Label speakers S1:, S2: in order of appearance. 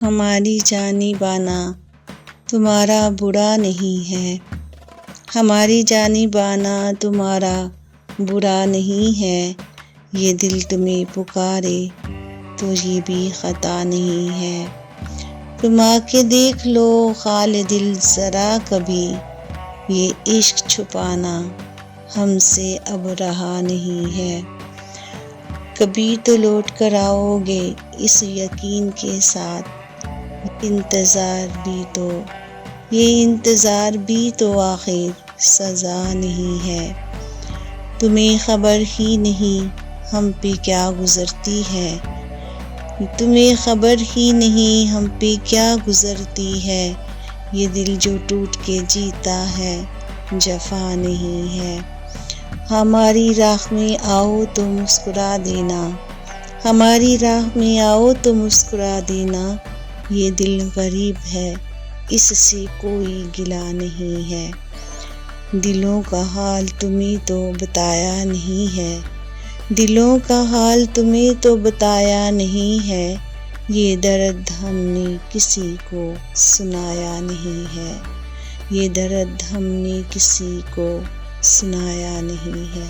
S1: ہماری جانبانا تمہارا برا نہیں ہے، ہماری جانبانا تمہارا برا نہیں ہے، یہ دل تمہیں پکارے تو یہ بھی خطا نہیں ہے۔ تم آ کے دیکھ لو خال دل ذرا کبھی، یہ عشق چھپانا ہم سے اب رہا نہیں ہے۔ کبھی تو لوٹ کر آؤ گے اس یقین کے ساتھ، یہ انتظار بھی تو آخر سزا نہیں ہے۔ تمہیں خبر ہی نہیں ہم پہ کیا گزرتی ہے، تمہیں خبر ہی نہیں ہم پہ کیا گزرتی ہے، یہ دل جو ٹوٹ کے جیتا ہے جفا نہیں ہے۔ ہماری راہ میں آؤ تو مسکرا دینا، ہماری راہ میں آؤ تو مسکرا دینا، یہ دل غریب ہے اس سے کوئی گلہ نہیں ہے۔ دلوں کا حال تمہیں تو بتایا نہیں ہے، دلوں کا حال تمہیں تو بتایا نہیں ہے، یہ درد ہم نے کسی کو سنایا نہیں ہے، یہ درد ہم نے کسی کو سنایا نہیں ہے۔